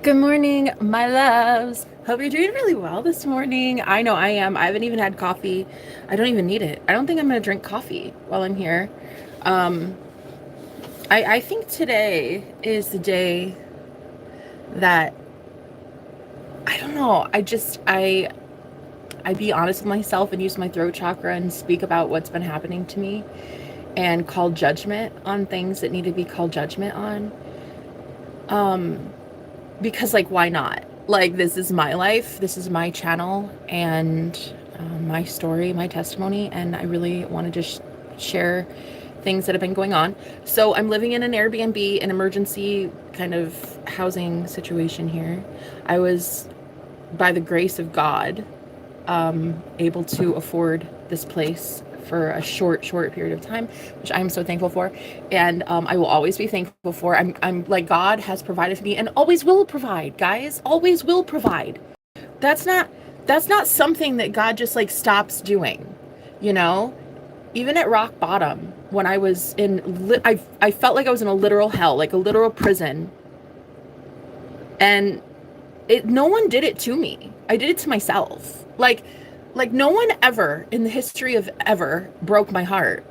Good morning, my loves. Hope you're doing really well this morning. I know I am. I haven't even had coffee. I don't even need it. I don't think I'm going to drink coffee while I'm here. Um, I think today is the day that, I don't know, I be honest with myself and use my throat chakra and speak about what's been happening to me and call judgment on things that need to be called judgment on. Because like, why not? Like, this is my life, this is my channel, and my story, my testimony, and I really want to just share things that have been going on. So I'm living in an Airbnb, an emergency kind of housing situation here. I was, by the grace of God, able to afford this place for a short period of time, which I'm so thankful for. And I will always be thankful for. I'm like, God has provided for me and always will provide, guys, always will provide. That's not something that God just like stops doing, you know? Even at rock bottom, when I was in, I felt like I was in a literal hell, like a literal prison. And no one did it to me. I did it to myself. Like no one ever in the history of ever broke my heart.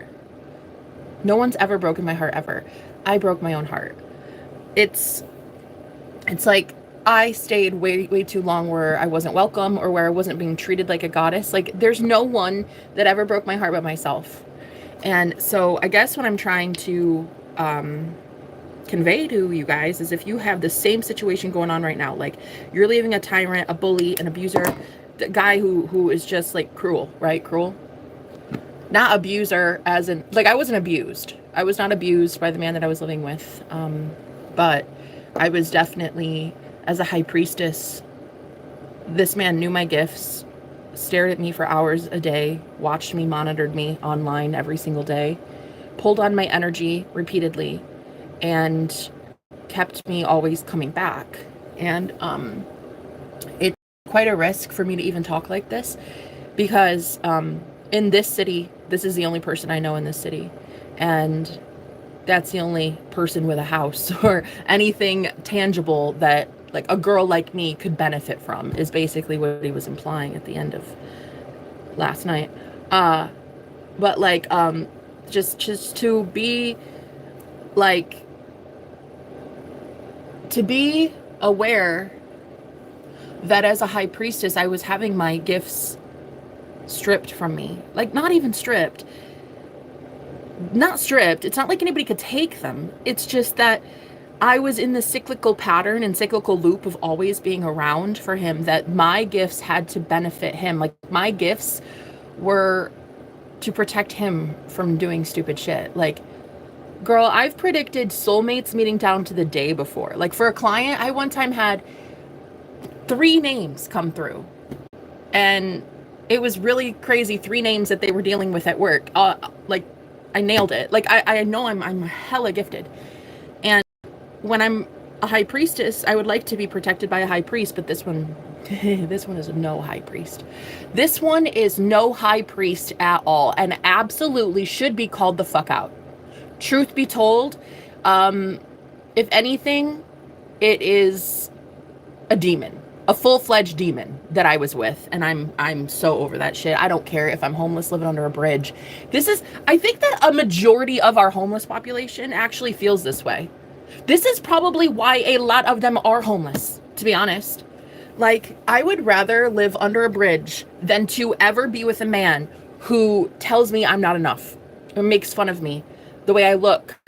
No one's ever broken my heart ever. I broke my own heart. It's like I stayed way too long where I wasn't welcome or where I wasn't being treated like a goddess. Like, there's no one that ever broke my heart but myself. And so I guess what I'm trying to convey to you guys is, if you have the same situation going on right now, like you're leaving a tyrant, a bully, an abuser, the guy who is just like cruel, right? Cruel. Not abuser as in, like, I wasn't abused. I was not abused by the man that I was living with. But I was definitely, as a high priestess, this man knew my gifts, stared at me for hours a day, watched me, monitored me online every single day, pulled on my energy repeatedly, and kept me always coming back. And it's quite a risk for me to even talk like this, because in this city, this is the only person I know in this city, and that's the only person with a house or anything tangible that like a girl like me could benefit from, is basically what he was implying at the end of last night. But like just to be like, to be aware that as a high priestess, I was having my gifts stripped from me. Like, not even stripped. Not stripped. It's not like anybody could take them. It's just that I was in the cyclical pattern and cyclical loop of always being around for him, that my gifts had to benefit him. Like, my gifts were to protect him from doing stupid shit. Like, girl, I've predicted soulmates meeting down to the day before. Like, for a client, I one time had 3 names come through. And it was really crazy. 3 names that they were dealing with at work. Like, I nailed it. Like, I know I'm hella gifted. And when I'm a high priestess, I would like to be protected by a high priest, but this one, this one is no high priest. This one is no high priest at all, and absolutely should be called the fuck out. Truth be told, if anything, it is a demon, a full-fledged demon that I was with, and I'm so over that shit. I don't care if I'm homeless living under a bridge. I think that a majority of our homeless population actually feels this way. This is probably why a lot of them are homeless, to be honest. Like, I would rather live under a bridge than to ever be with a man who tells me I'm not enough, or makes fun of me, the way I look,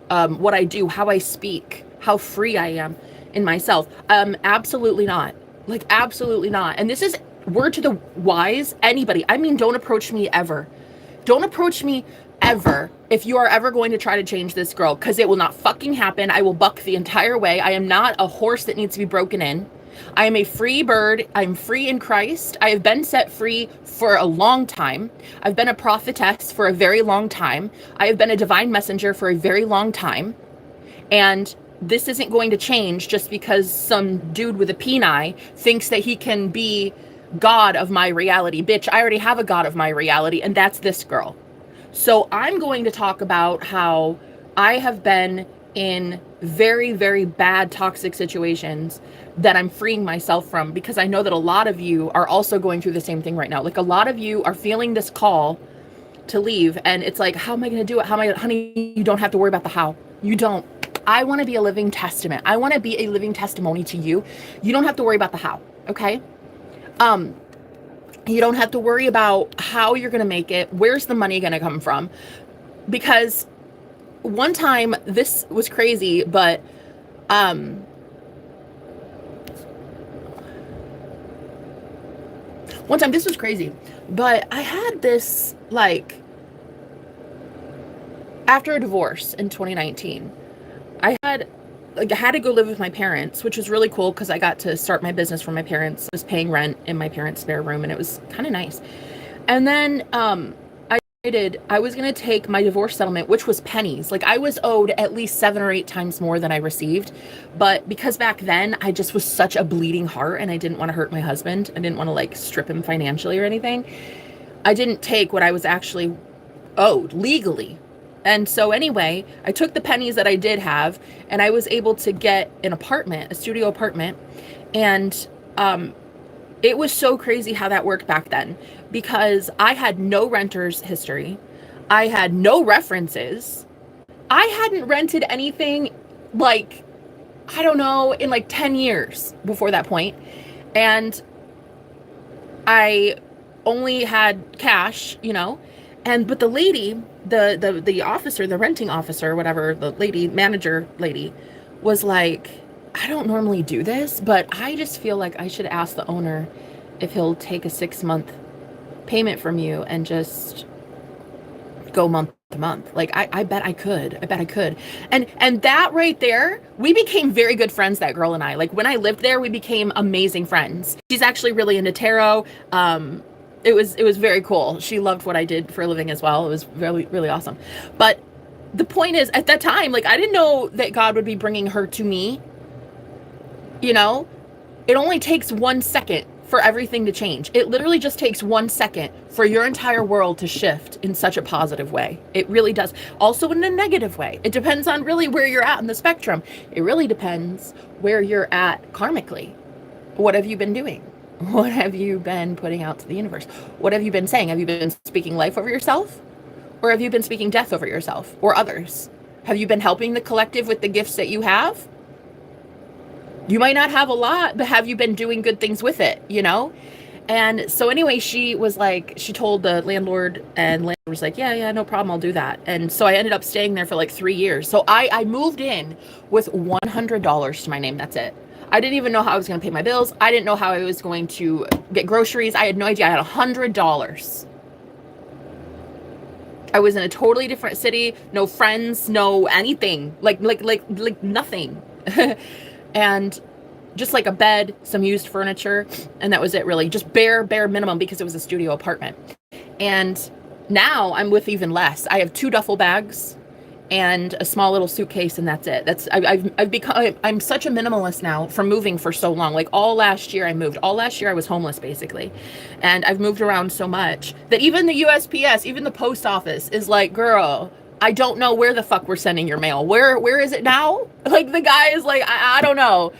what I do, how I speak, how free I am in myself. Absolutely not. Like, absolutely not. And this is word to the wise, anybody. I mean, don't approach me ever. Don't approach me ever if you are ever going to try to change this girl, because it will not fucking happen. I will buck the entire way. I am not a horse that needs to be broken in. I am a free bird. I'm free in Christ. I have been set free for a long time. I've been a prophetess for a very long time. I have been a divine messenger for a very long time. And this isn't going to change just because some dude with a peni thinks that he can be God of my reality. Bitch, I already have a God of my reality, and that's this girl. So I'm going to talk about how I have been in very, very bad toxic situations that I'm freeing myself from, because I know that a lot of you are also going through the same thing right now. Like, a lot of you are feeling this call to leave, and it's like, how am I going to do it? How am I gonna, honey, you don't have to worry about the how. You don't. I want to be a living testament. I want to be a living testimony to you. You don't have to worry about the how, okay? You don't have to worry about how you're going to make it. Where's the money going to come from? Because one time, this was crazy, but one time this was crazy, but I had this, like, after a divorce in 2019, I had to go live with my parents, which was really cool because I got to start my business from my parents. I was paying rent in my parents' spare room, and it was kind of nice. And then I was going to take my divorce settlement, which was pennies. Like, I was owed at least 7 or 8 times more than I received. But because back then I just was such a bleeding heart and I didn't want to hurt my husband, I didn't want to, like, strip him financially or anything, I didn't take what I was actually owed legally. And so anyway, I took the pennies that I did have, and I was able to get an apartment, a studio apartment. And it was so crazy how that worked back then, because I had no renter's history. I had no references. I hadn't rented anything, like, I don't know, in like 10 years before that point. And I only had cash, you know, but the lady, the officer, the renting officer, whatever, the lady, manager lady, was like, I don't normally do this, but I just feel like I should ask the owner if he'll take a 6-month payment from you and just go month to month. Like, I bet I could. And that right there, we became very good friends, that girl and I. Like, when I lived there, we became amazing friends. She's actually really into tarot. It was very cool. She loved what I did for a living as well. It was really, really awesome. But the point is, at that time, like, I didn't know that God would be bringing her to me. You know, it only takes 1 second for everything to change. It literally just takes 1 second for your entire world to shift in such a positive way. It really does. Also in a negative way. It depends on really where you're at in the spectrum. It really depends where you're at karmically. What have you been doing? What have you been putting out to the universe? What have you been saying? Have you been speaking life over yourself? Or have you been speaking death over yourself or others? Have you been helping the collective with the gifts that you have? You might not have a lot, but have you been doing good things with it, you know? And so anyway, she was like, she told the landlord, and landlord was like, yeah, no problem, I'll do that. And so I ended up staying there for like 3 years. So I moved in with $100 to my name. That's it. I didn't even know how I was going to pay my bills. I didn't know how I was going to get groceries. I had no idea. I had $100. I was in a totally different city, no friends, no anything, like nothing. And just like a bed, some used furniture, and that was it, really. Just bare minimum, because it was a studio apartment. And now I'm with even less. I have 2 duffel bags and a small little suitcase, and that's it. I'm such a minimalist now from moving for so long. Like, all last year I moved. All last year I was homeless, basically. And I've moved around so much that even the USPS, even the post office is like, girl, I don't know where the fuck we're sending your mail. Where is it now? Like, the guy is like, I don't know.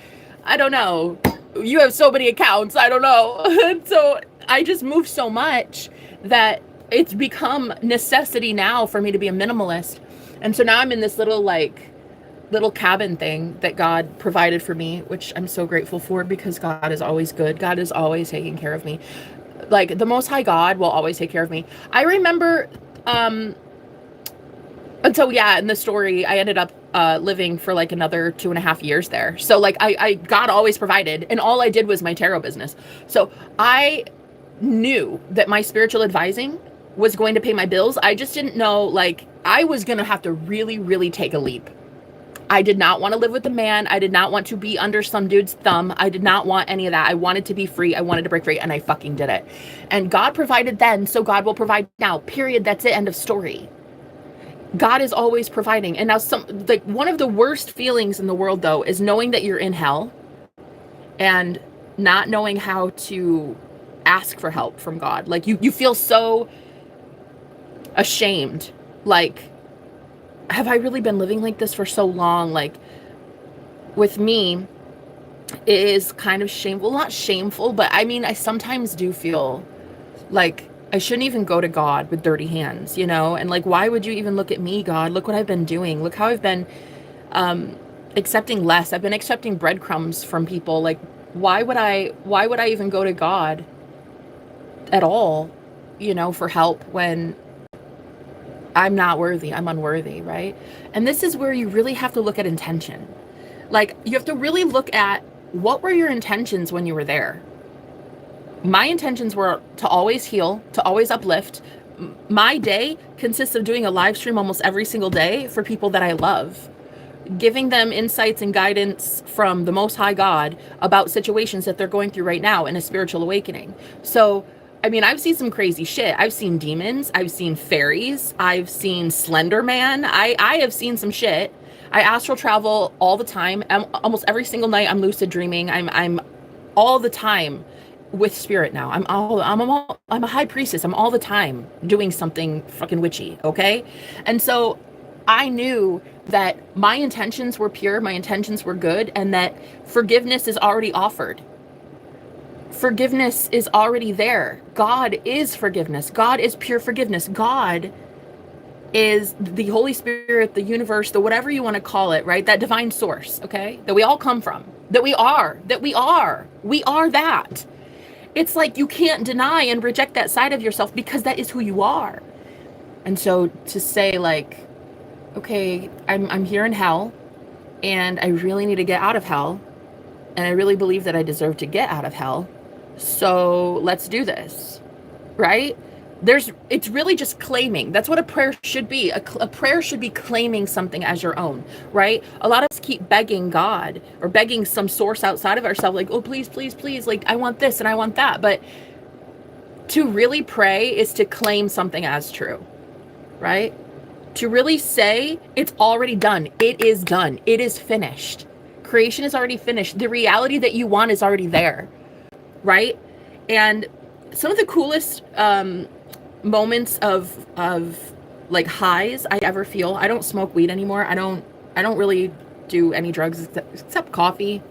You have so many accounts. I don't know. So I just moved so much that it's become necessity now for me to be a minimalist. And so now I'm in this little cabin thing that God provided for me, which I'm so grateful for, because God is always good. God is always taking care of me. Like, the Most High God will always take care of me. I remember, and so, yeah, in the story, I ended up living for like another 2.5 years there. So like, God always provided, and all I did was my tarot business. So I knew that my spiritual advising was going to pay my bills. I just didn't know, like, I was going to have to really, really take a leap. I did not want to live with a man. I did not want to be under some dude's thumb. I did not want any of that. I wanted to be free. I wanted to break free, and I fucking did it. And God provided then, so God will provide now. Period. That's it. End of story. God is always providing. And now one of the worst feelings in the world, though, is knowing that you're in hell and not knowing how to ask for help from God. Like, you feel so ashamed. Like, have I really been living like this for so long? Like, with me, it is kind of shameful. Not shameful, but I mean, I sometimes do feel like I shouldn't even go to God with dirty hands, you know? And like, why would you even look at me, God? Look what I've been doing. Look how I've been accepting less. I've been accepting breadcrumbs from people. Like, why would I even go to God at all, you know, for help when I'm not worthy, I'm unworthy, right? And this is where you really have to look at intention. Like, you have to really look at what were your intentions when you were there. My intentions were to always heal, to always uplift. My day consists of doing a live stream almost every single day for people that I love, giving them insights and guidance from the Most High God about situations that they're going through right now in a spiritual awakening. So, I mean, I've seen some crazy shit. I've seen demons. I've seen fairies. I've seen Slender Man. I have seen some shit. I astral travel all the time. Almost every single night I'm lucid dreaming. I'm all the time with spirit now. I'm a high priestess. I'm all the time doing something fucking witchy, okay? And so I knew that my intentions were pure, my intentions were good, and that forgiveness is already offered. Forgiveness is already there. God is forgiveness. God is pure forgiveness. God is the Holy Spirit, the universe, the whatever you want to call it, right? That divine source, okay? That we all come from, that we are that. It's like you can't deny and reject that side of yourself because that is who you are. And so to say like, okay, I'm here in hell and I really need to get out of hell. And I really believe that I deserve to get out of hell. So let's do this, right? It's really just claiming. That's what a prayer should be. A prayer should be claiming something as your own, right? A lot of us keep begging God or begging some source outside of ourselves, like, oh, please, please, please, like, I want this and I want that. But to really pray is to claim something as true, right? To really say it's already done. It is done. It is finished. Creation is already finished. The reality that you want is already there, right? And some of the coolest moments of like highs I ever feel. I don't smoke weed anymore. I don't really do any drugs except coffee,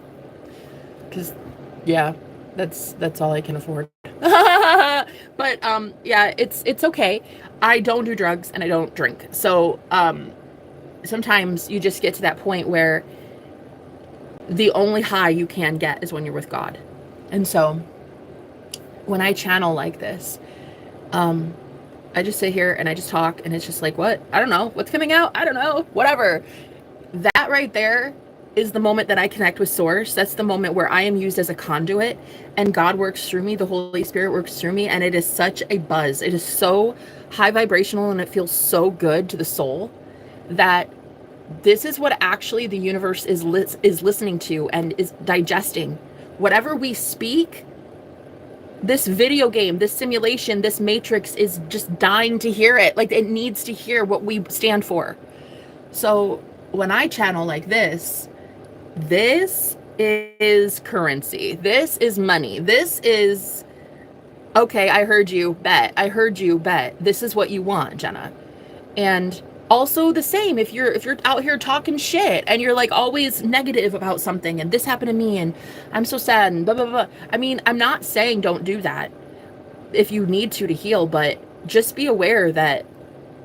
because yeah, that's all I can afford. But yeah, it's okay. I don't do drugs and I don't drink. So sometimes you just get to that point where the only high you can get is when you're with God. And so when I channel like this, I just sit here and I just talk and it's just like, what? I don't know. What's coming out? I don't know. Whatever. That right there is the moment that I connect with source. That's the moment where I am used as a conduit and God works through me. The Holy Spirit works through me. And it is such a buzz. It is so high vibrational and it feels so good to the soul that this is what actually the universe is listening to and is digesting. Whatever we speak, this video game, this simulation, this matrix is just dying to hear it. Like, it needs to hear what we stand for. So when I channel like this is currency. This is money. This is, okay, I heard you, bet. I heard you, bet. This is what you want, Jenna. And also the same, if you're out here talking shit and you're like always negative about something and this happened to me and I'm so sad and blah, blah, blah. I mean, I'm not saying don't do that if you need to heal, but just be aware that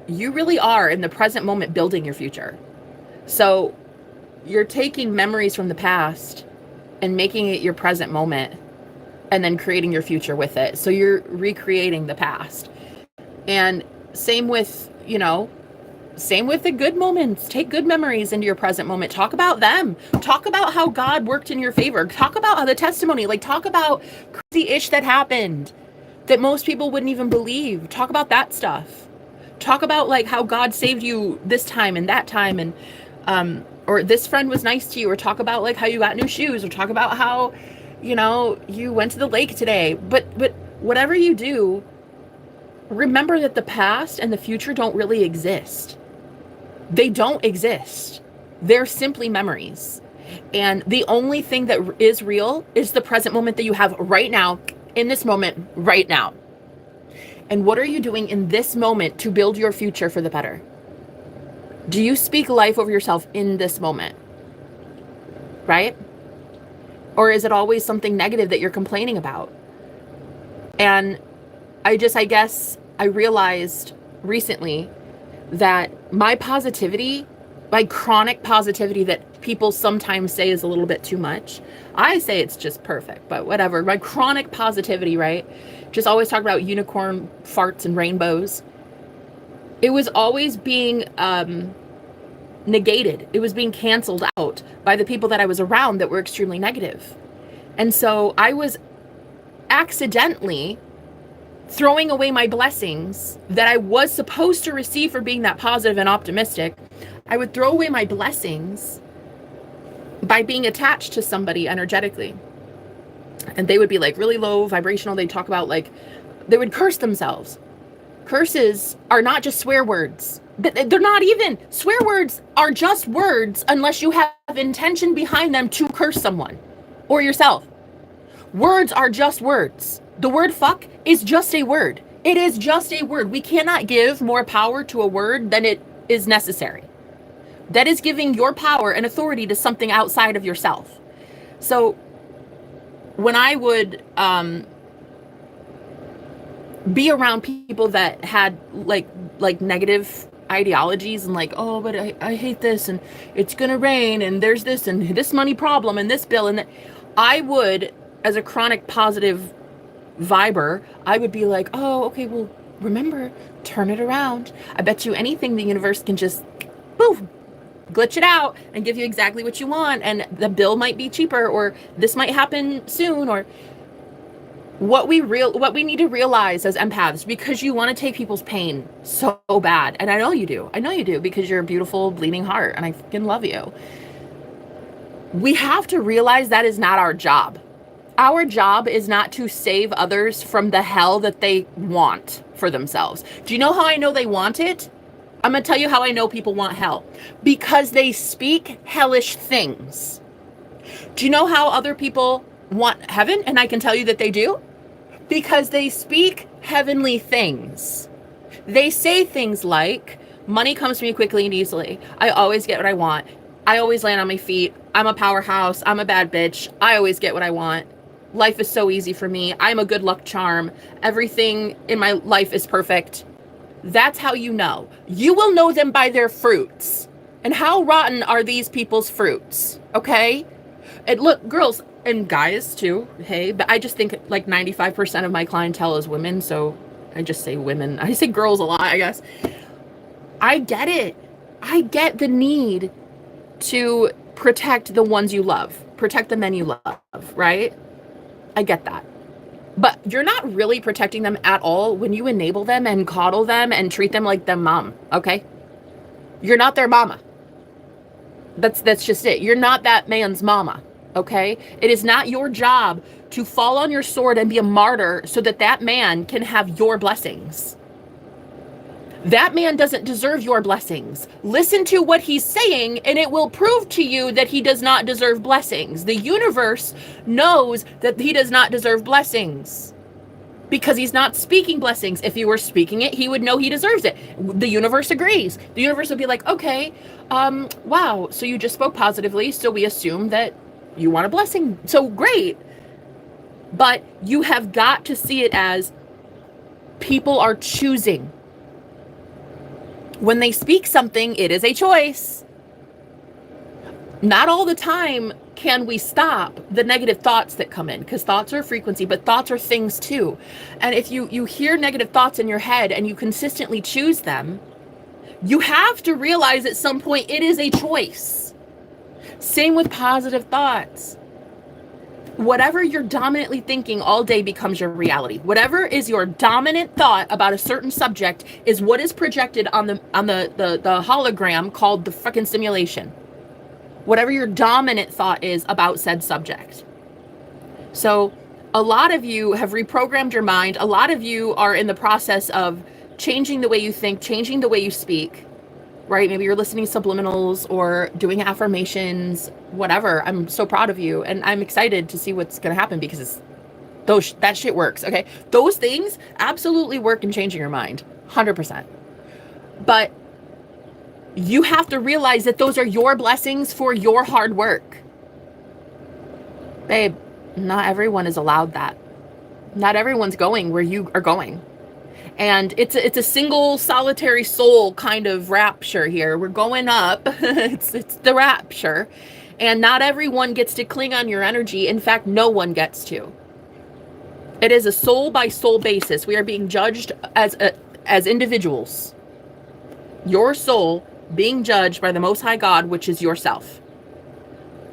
you really are in the present moment building your future. So you're taking memories from the past and making it your present moment and then creating your future with it. So you're recreating the past. And same with, you know, same with the good moments. Take good memories into your present moment. Talk about them. Talk about how God worked in your favor. Talk about how the testimony, like talk about crazy ish that happened that most people wouldn't even believe. Talk about that stuff. Talk about like how God saved you this time and that time, and or this friend was nice to you, or talk about like how you got new shoes, or talk about how, you know, you went to the lake today. But whatever you do, remember that the past and the future don't really exist. They don't exist. They're simply memories. And the only thing that is real is the present moment that you have right now, in this moment, right now. And what are you doing in this moment to build your future for the better? Do you speak life over yourself in this moment? Right? Or is it always something negative that you're complaining about? And I guess I realized recently that my positivity, my chronic positivity that people sometimes say is a little bit too much. I say it's just perfect, but whatever. My chronic positivity, right? Just always talk about unicorn farts and rainbows. It was always being negated. It was being canceled out by the people that I was around that were extremely negative. And so I was accidentally throwing away my blessings that I was supposed to receive for being that positive and optimistic. I would throw away my blessings by being attached to somebody energetically. And they would be like really low vibrational. They'd talk about like, they would curse themselves. Curses are not just swear words. They're not even. Swear words are just words unless you have intention behind them to curse someone or yourself. Words are just words. The word fuck is just a word. It is just a word. We cannot give more power to a word than it is necessary. That is giving your power and authority to something outside of yourself. So when I would be around people that had like negative ideologies and like, oh, but I hate this and it's gonna rain and there's this and this money problem and this bill and that, I would, as a chronic positive viber, I would be like, oh, okay, well, remember, turn it around. I bet you anything the universe can just, boom, glitch it out and give you exactly what you want. And the bill might be cheaper, or this might happen soon, or what we need to realize as empaths, because you want to take people's pain so bad. And I know you do because you're a beautiful bleeding heart and I fucking love you. We have to realize that is not our job. Our job is not to save others from the hell that they want for themselves. Do you know how I know they want it? I'm going to tell you how I know people want hell. Because they speak hellish things. Do you know how other people want heaven? And I can tell you that they do. Because they speak heavenly things. They say things like, money comes to me quickly and easily. I always get what I want. I always land on my feet. I'm a powerhouse. I'm a bad bitch. I always get what I want. Life is so easy for me. I'm a good luck charm. Everything in my life is perfect. That's how you know. You will know them by their fruits. And how rotten are these people's fruits? Okay? And look, girls and guys too. Hey, but I just think like 95% of my clientele is women. So I just say women. I say girls a lot, I guess. I get it. I get the need to protect the ones you love. Protect the men you love, right? I get that. But you're not really protecting them at all when you enable them and coddle them and treat them like their mom, okay? You're not their mama. That's just it. You're not that man's mama, okay? It is not your job to fall on your sword and be a martyr so that that man can have your blessings. That man doesn't deserve your blessings. Listen to what he's saying, and it will prove to you that he does not deserve blessings. The universe knows that he does not deserve blessings because he's not speaking blessings. If he were speaking it, he would know he deserves it. The universe agrees. The universe would be like, okay, wow, so you just spoke positively, so we assume that you want a blessing. So great. But you have got to see it as people are choosing. When they speak something, it is a choice. Not all the time can we stop the negative thoughts that come in, because thoughts are a frequency, but thoughts are things too. And if you hear negative thoughts in your head and you consistently choose them, you have to realize at some point it is a choice. Same with positive thoughts. Whatever you're dominantly thinking all day becomes your reality. Whatever is your dominant thought about a certain subject is what is projected on the hologram called the fucking simulation. Whatever your dominant thought is about said subject. So a lot of you have reprogrammed your mind. A lot of you are in the process of changing the way you think, changing the way you speak, right? Maybe you're listening to subliminals or doing affirmations, whatever. I'm so proud of you. And I'm excited to see what's going to happen because that shit works. Okay. Those things absolutely work in changing your mind. 100%. But you have to realize that those are your blessings for your hard work. Babe, not everyone is allowed that. Not everyone's going where you are going. And it's a single solitary soul kind of rapture here. We're going up. it's the rapture. And not everyone gets to cling on your energy. In fact, no one gets to. It is a soul by soul basis. We are being judged as individuals. Your soul being judged by the Most High God, which is yourself.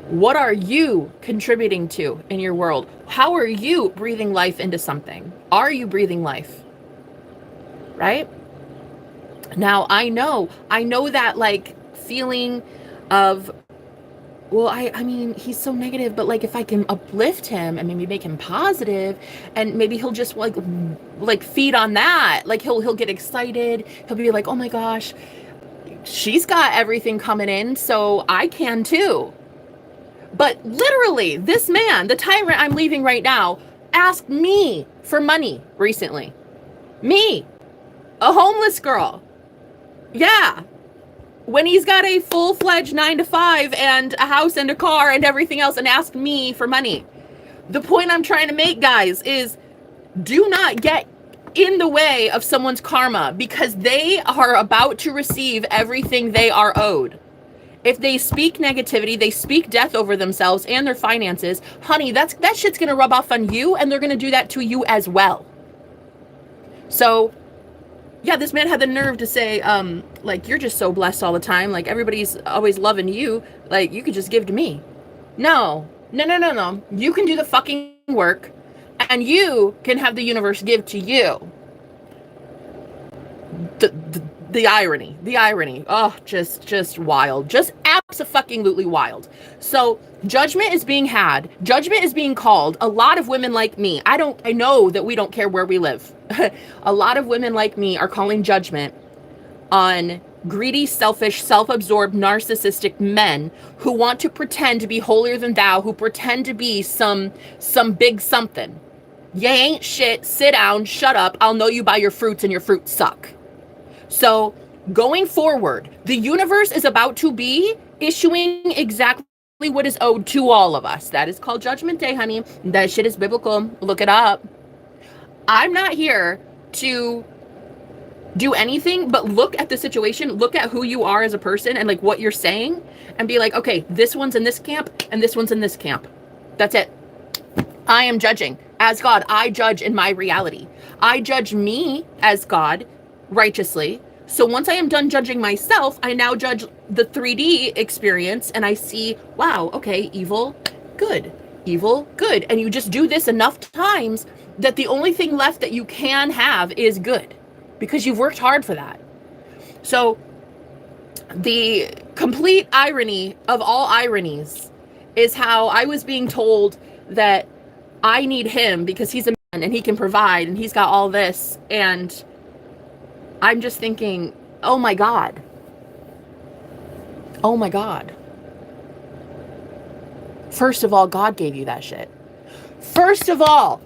What are you contributing to in your world? How are you breathing life into something? Are you breathing life? Right? Now, I know that like feeling of, well, I mean, he's so negative, but like if I can uplift him and maybe make him positive, and maybe he'll just like feed on that. Like he'll get excited. He'll be like, oh my gosh, she's got everything coming in, so I can too. But literally, this man, the tyrant I'm leaving right now, asked me for money recently. Me, a homeless girl. Yeah. When he's got a full-fledged 9-to-5 and a house and a car and everything else, and asked me for money. The point I'm trying to make, guys, is do not get in the way of someone's karma, because they are about to receive everything they are owed. If they speak negativity, they speak death over themselves and their finances, honey, that shit's gonna rub off on you, and they're gonna do that to you as well. So, yeah, this man had the nerve to say, like, you're just so blessed all the time, like, everybody's always loving you, like, you could just give to me. No. You can do the fucking work, and you can have the universe give to you. The irony. Oh, just wild. Just abso-fucking-lutely wild. So judgment is being had. Judgment is being called. A lot of women like me, I know that we don't care where we live. A lot of women like me are calling judgment on greedy, selfish, self-absorbed, narcissistic men who want to pretend to be holier than thou, who pretend to be some big something. You ain't shit. Sit down. Shut up. I'll know you by your fruits, and your fruits suck. So going forward, the universe is about to be issuing exactly what is owed to all of us. That is called Judgment Day, honey. That shit is biblical. Look it up. I'm not here to do anything but look at the situation, look at who you are as a person and like what you're saying, and be like, okay, this one's in this camp and this one's in this camp. That's it. I am judging. As God, I judge in my reality. I judge me as God righteously. So once I am done judging myself, I now judge the 3D experience, and I see, wow, okay, evil, good. And you just do this enough times that the only thing left that you can have is good, because you've worked hard for that. So the complete irony of all ironies is how I was being told that I need him because he's a man and he can provide and he's got all this, and I'm just thinking, oh my God. First of all, God gave you that shit. First of all,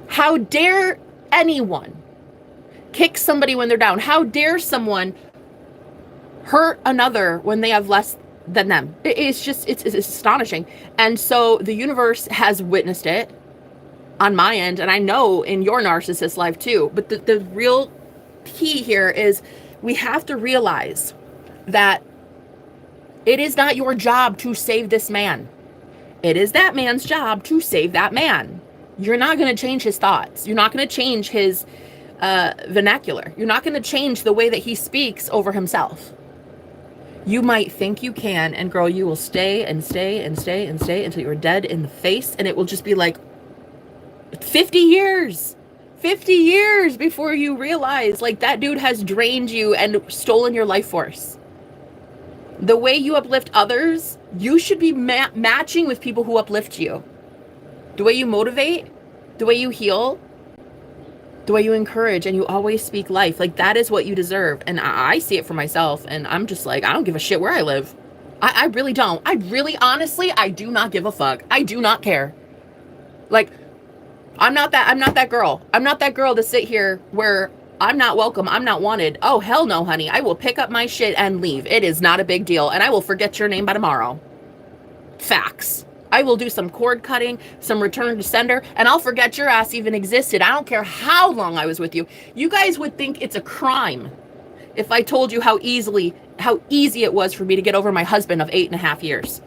how dare anyone kick somebody when they're down? How dare someone hurt another when they have less than them? It's astonishing. And so the universe has witnessed it on my end, and I know in your narcissist life too. But the real key here is we have to realize that it is not your job to save this man. It is that man's job to save that man. You're not going to change his thoughts. You're not going to change his vernacular. You're not going to change the way that he speaks over himself. You might think you can, and girl, you will stay until you're dead in the face, and it will just be like 50 years before you realize, like, that dude has drained you and stolen your life force. The way you uplift others, you should be matching with people who uplift you. The way you motivate, the way you heal, the way you encourage, and you always speak life, like, that is what you deserve. And I see it for myself, and I'm just like, I don't give a shit where I live. I really don't. I really, honestly, I do not give a fuck. I do not care. Like, I'm not that girl. I'm not that girl to sit here where I'm not welcome. I'm not wanted. Oh, hell no, honey. I will pick up my shit and leave. It is not a big deal. And I will forget your name by tomorrow. Facts. I will do some cord cutting, some return to sender, and I'll forget your ass even existed. I don't care how long I was with you. You guys would think it's a crime if I told you how easy it was for me to get over my husband of 8.5 years.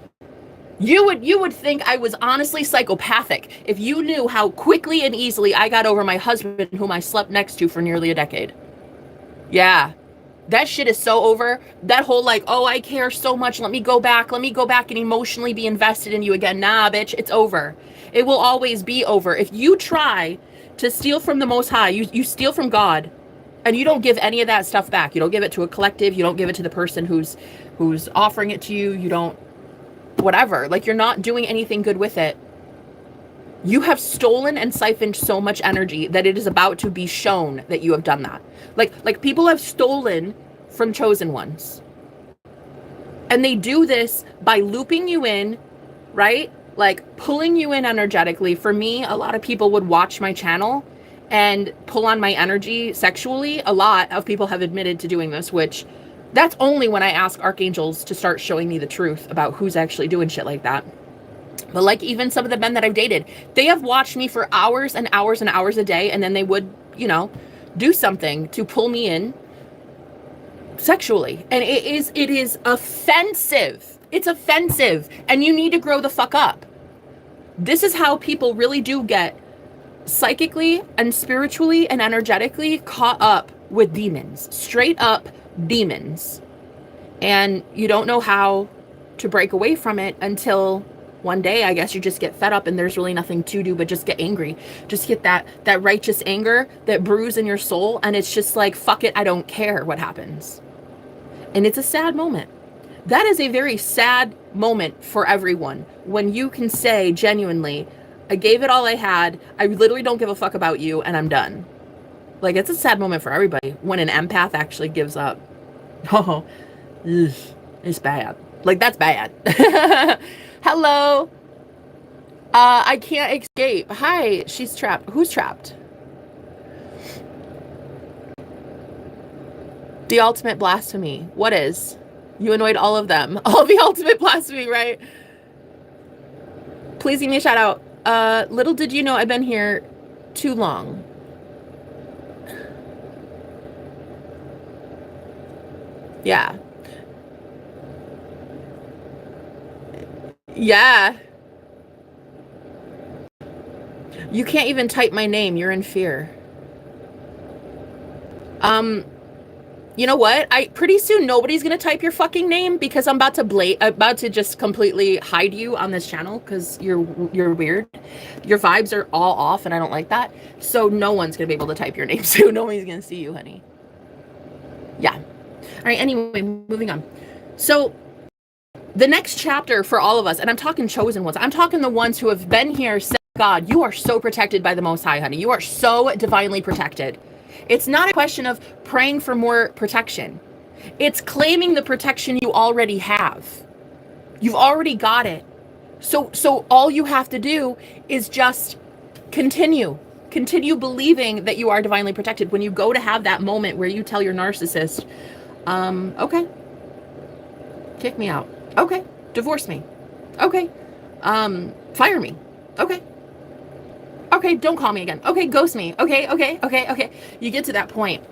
You would think I was honestly psychopathic if you knew how quickly and easily I got over my husband whom I slept next to for nearly a decade. Yeah. That shit is so over. That whole like, oh, I care so much. Let me go back and emotionally be invested in you again. Nah, bitch, it's over. It will always be over. If you try to steal from the Most High, you steal from God, and you don't give any of that stuff back. You don't give it to a collective. You don't give it to the person who's offering it to you. You don't, whatever. Like, you're not doing anything good with it. You have stolen and siphoned so much energy that it is about to be shown that you have done that. Like people have stolen from chosen ones. And they do this by looping you in, right? Like pulling you in energetically. For me, a lot of people would watch my channel and pull on my energy sexually. A lot of people have admitted to doing this, which that's only when I ask archangels to start showing me the truth about who's actually doing shit like that. But like even some of the men that I've dated, they have watched me for hours and hours and hours a day, and then they would, do something to pull me in sexually. And it is offensive. It's offensive. And you need to grow the fuck up. This is how people really do get psychically and spiritually and energetically caught up with demons. Straight up demons. And you don't know how to break away from it until one day, I guess, you just get fed up and there's really nothing to do but just get angry. Just get that righteous anger, that bruise in your soul, and it's just like, fuck it, I don't care what happens. And it's a sad moment. That is a very sad moment for everyone when you can say genuinely, I gave it all I had, I literally don't give a fuck about you, and I'm done. Like, it's a sad moment for everybody when an empath actually gives up. Oh, it's bad. Like, that's bad. Hello. I can't escape. Hi, she's trapped. Who's trapped? The ultimate blasphemy. What is? You annoyed all of them. All the ultimate blasphemy, right? Please give me a shout out. Little did you know I've been here too long. Yeah. Yeah. You can't even type my name. You're in fear. You know what? Pretty soon nobody's gonna type your fucking name because I'm about to just completely hide you on this channel because you're weird. Your vibes are all off and I don't like that. So no one's gonna be able to type your name soon. Nobody's gonna see you, honey. Yeah. All right. Anyway, moving on. So the next chapter for all of us, and I'm talking chosen ones. I'm talking the ones who have been here since God. You are so protected by the Most High, honey. You are so divinely protected. It's not a question of praying for more protection. It's claiming the protection you already have. You've already got it. So all you have to do is just continue believing that you are divinely protected. When you go to have that moment where you tell your narcissist, okay, kick me out. Okay, divorce me. Okay, fire me. Okay. Okay, don't call me again. Okay, ghost me. Okay. You get to that point,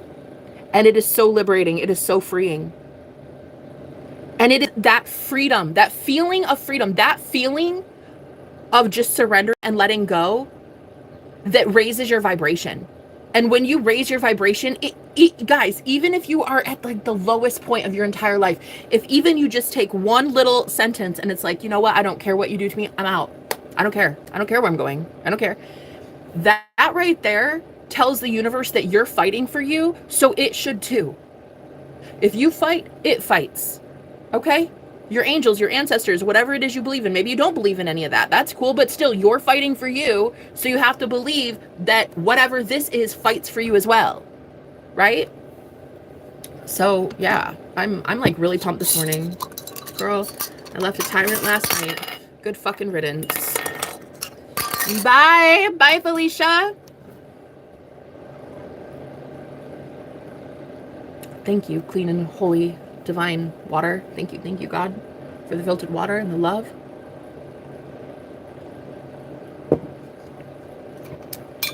and it is so liberating. It is so freeing. And it is that freedom, that feeling of freedom, that feeling of just surrender and letting go that raises your vibration. And when you raise your vibration, guys, even if you are at like the lowest point of your entire life, if even you just take one little sentence and it's like, you know what? I don't care what you do to me. I'm out. I don't care. I don't care where I'm going. I don't care. That right there tells the universe that you're fighting for you, so it should too. If you fight, it fights. Okay? Your angels, your ancestors, whatever it is you believe in. Maybe you don't believe in any of that. That's cool, but still, you're fighting for you, so you have to believe that whatever this is fights for you as well. Right? So, yeah. I'm like really pumped this morning. Girl, I left A Tyrant last night. Good fucking riddance. Bye. Bye, Felicia. Thank you, clean and holy, divine water. Thank you, God, for the filtered water and the love.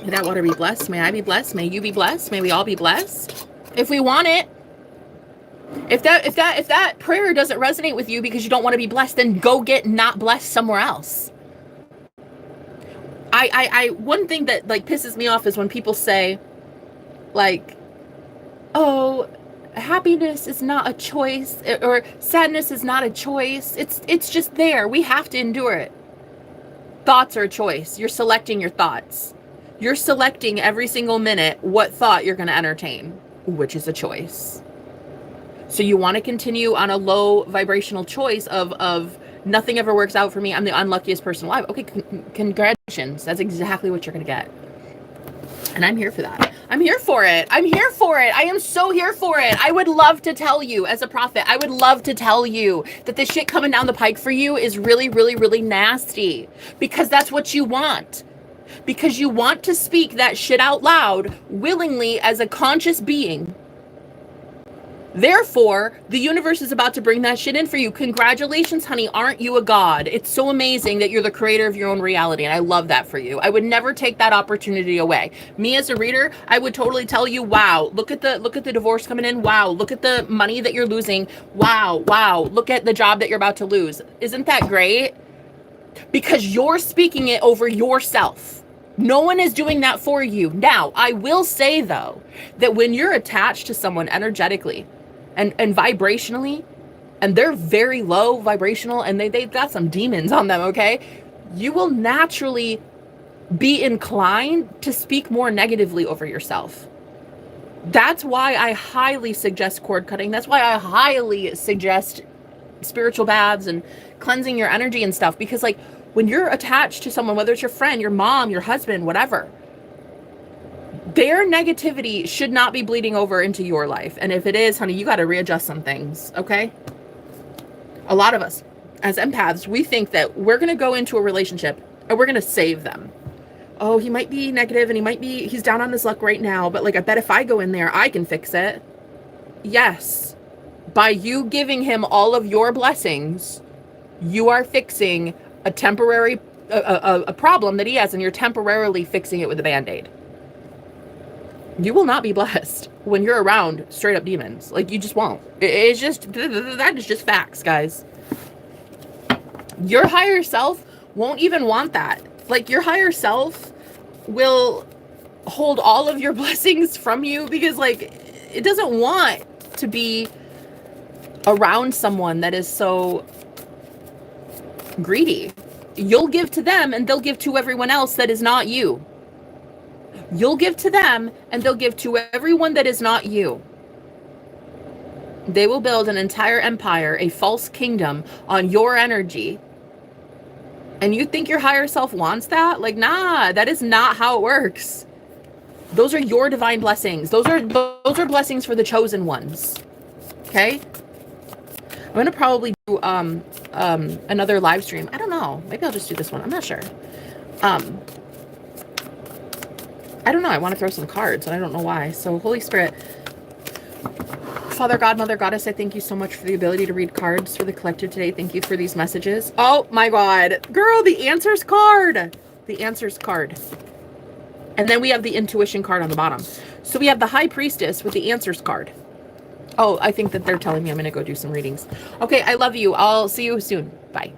May that water be blessed. May I be blessed. May you be blessed. May we all be blessed. If we want it. If that prayer doesn't resonate with you because you don't want to be blessed, then go get not blessed somewhere else. One thing that like pisses me off is when people say, like, oh, happiness is not a choice, or sadness is not a choice. It's just there. We have to endure it. Thoughts are a choice. You're selecting your thoughts. You're selecting every single minute what thought you're going to entertain, which is a choice. So you want to continue on a low vibrational choice of nothing ever works out for me. I'm the unluckiest person alive. Okay, congratulations. That's exactly what you're going to get. And I'm here for that. I'm here for it. I'm here for it. I am so here for it. I would love to tell you as a prophet, I would love to tell you that the shit coming down the pike for you is really, really, really nasty, because that's what you want. Because you want to speak that shit out loud willingly as a conscious being. Therefore, the universe is about to bring that shit in for you. Congratulations, honey. Aren't you a god? It's so amazing that you're the creator of your own reality, and I love that for you. I would never take that opportunity away. Me as a reader, I would totally tell you, wow, look at the divorce coming in. Wow, look at the money that you're losing. Wow, look at the job that you're about to lose. Isn't that great? Because you're speaking it over yourself. No one is doing that for you. Now, I will say, though, that when you're attached to someone energetically, and vibrationally, and they're very low vibrational, and they've got some demons on them, okay? You will naturally be inclined to speak more negatively over yourself. That's why I highly suggest cord cutting. That's why I highly suggest spiritual baths and cleansing your energy and stuff. Because, like, when you're attached to someone, whether it's your friend, your mom, your husband, whatever, their negativity should not be bleeding over into your life. And if it is, honey, you got to readjust some things, okay? A lot of us, as empaths, we think that we're going to go into a relationship and we're going to save them. Oh, he might be negative and he's down on his luck right now, but like, I bet if I go in there, I can fix it. Yes. By you giving him all of your blessings, you are fixing a temporary, a problem that he has, and you're temporarily fixing it with a Band-Aid. You will not be blessed when you're around straight up demons. Like, you just won't. It's just, that is just facts, guys. Your higher self won't even want that. Like, your higher self will hold all of your blessings from you because, like, it doesn't want to be around someone that is so greedy. You'll give to them and they'll give to everyone else that is not you. You'll give to them and they'll give to everyone that is not you. They will build an entire empire, a false kingdom on your energy. And you think your higher self wants that? Like, nah, that is not how it works. Those are your divine blessings. Those are blessings for the chosen ones. Okay? I'm going to probably do another live stream. I don't know. Maybe I'll just do this one. I'm not sure. I don't know. I want to throw some cards, and I don't know why. So, Holy Spirit, Father God, Mother Goddess, I thank you so much for the ability to read cards for the collective today. Thank you for these messages. Oh, my God. Girl, the answers card. The answers card. And then we have the intuition card on the bottom. So we have the High Priestess with the answers card. Oh, I think that they're telling me I'm going to go do some readings. Okay, I love you. I'll see you soon. Bye.